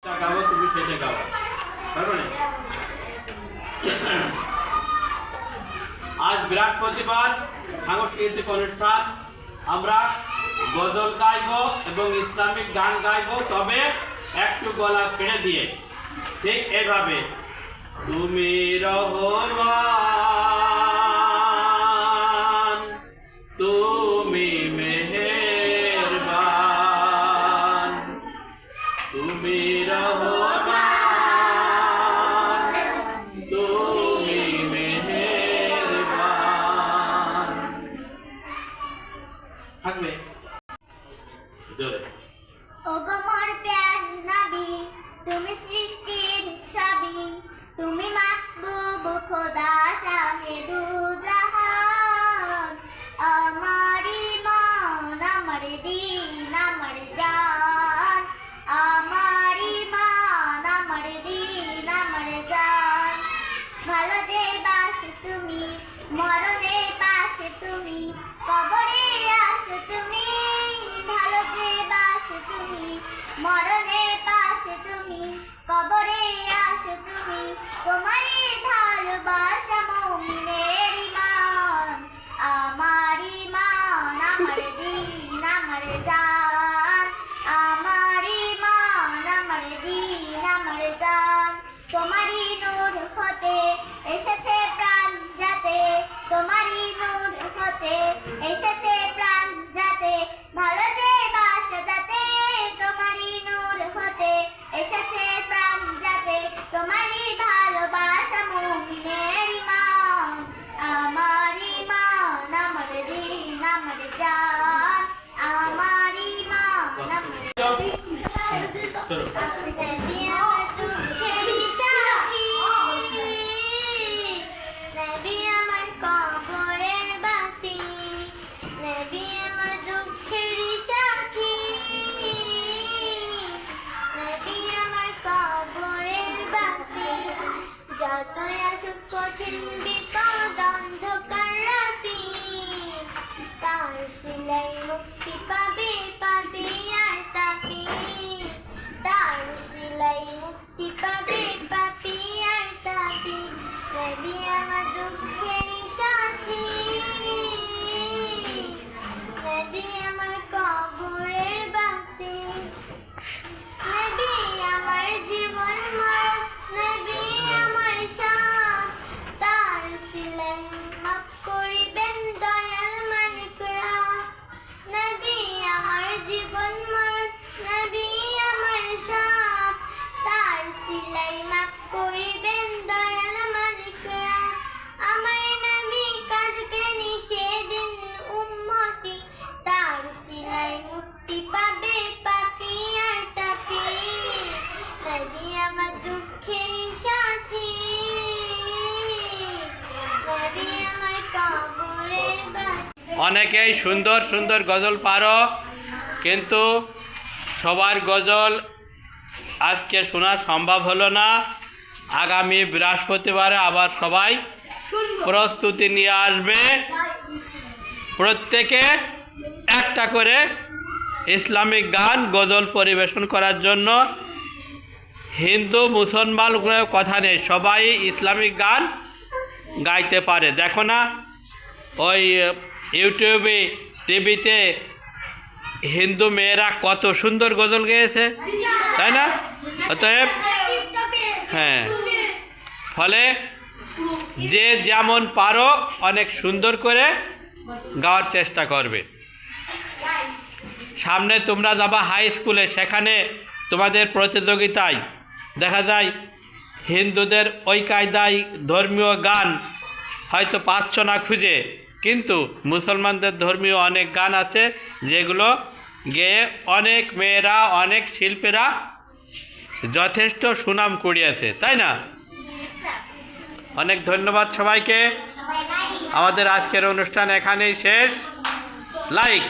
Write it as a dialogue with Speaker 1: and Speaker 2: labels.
Speaker 1: গাও তুমি সেটা গাও পারবে না। আজ বৃহস্পতিবার সাংস্কৃতিক অনুষ্ঠান, আমরা গজল গাইব এবং ইসলামিক গান গাইব, তবে একটু গলা ছেড়ে দিয়ে। ঠিক এভাবে তুমি রহমান, তুমি মেহেরবান, তুমি রহমান, তুমি মেহেরবান। থাকবে জোরে।
Speaker 2: ওগো মোর প্যার নবী, তুমি সৃষ্টির সবই, তুমি মাহবুব খোদা শাহে দু জাহান। আমার ঈমান, আমার দ্বীন, আমার জান, আমার ঈমান, আমার দ্বীন, আমার জান। ভালো যে বাসো তুমি, মরণে পাশে তুমি, কবরে আসো তুমি। ভালো যে বাসো তুমি, মরণে পাশে তুমি, কবরে আসো তুমি। তোমারই ভালোবাসা মুমিনের ঈমান। আমার ঈমান, আমার দ্বীন, আমার জান, আমার ঈমান, আমার দ্বীন, আমার জান। তোমারই নূর হতে এসেছে প্রাণ যাতে, তোমারই নূর হতে এসেছে প্রাণ যাতে। ভালো যে বাসো যাতে, তোমারই নূর হতে এসেছে প্রাণ যাতে। তোমারই ভালোবাসা মুমিনের ঈমান। আমার ঈমান, আমার দ্বীন, আমার জান, আমার ঈমান, আমার নবী আমার দুঃখেরই সাথী, নবী আমার কবরের বাতি, নবী আমার দুঃখেরই সাথী, নবী আমার কবরের বাতি। যতই আসুক কঠিন বিপদ অন্ধকার রাতি, তার সিলাই মুক্তি পাবে, পাবে আর তাপি। তার সিলাই মুক্তি পাবে, পাপি আর তাপি। নবী আমার দুঃখেরই সাথী, নবী আমার কবরের বাতি, নবী আমার জীবন মরণ, নবী আমার সব। তার সিলাই মাফ করিবেন দয়াল মালিকরা। নবী আমার জীবন মরণ, নবী আমার সব। তার সিলাই মাফ করিবেন দয়াল মালিকরা। আমার নবী কাঁদবেন সেদিন উম্মতি, তার সিলাই মুক্তি পাবে, পাপি আর তাপি। নবী আমার দুঃখের সাথী, নবী আমার কবরের বাতি।
Speaker 1: অনেকেই সুন্দর সুন্দর গজল পারো, কিন্তু সবার গজল আজকে শোনা সম্ভব হলো না। আগামী বৃহস্পতিবারে আবার সবাই প্রস্তুতি নিয়ে আসবে। প্রত্যেকে একটা করে ইসলামিক গান গজল পরিবেশন করার জন্য। হিন্দু মুসলমান কোনো কথা নেই, সবাই ইসলামিক গান গাইতে পারে। দেখো না, ওই ইউটিউবে টিভিতে হিন্দু মেয়েরা কত সুন্দর গজল গেয়েছে, তাই না? অতএব হ্যাঁ, ফলে যে যেমন পারো অনেক সুন্দর করে গাওয়ার চেষ্টা করবে। সামনে তোমরা যাবা হাই স্কুলে, সেখানে তোমাদের প্রতিযোগিতায় দেখা যায় হিন্দুদের ওই কায়দায় ধর্মীয় গান হয়তো পাচ্ছ না খুঁজে, কিন্তু মুসলমানদের ধর্মীয় অনেক গান আছে যেগুলো গেয়ে অনেক মেয়েরা, অনেক শিল্পীরা যথেষ্ট সুনাম কুড়িয়েছে, তাই না? অনেক ধন্যবাদ সবাইকে। আমাদের আজকের অনুষ্ঠান এখানেই শেষ। লাইক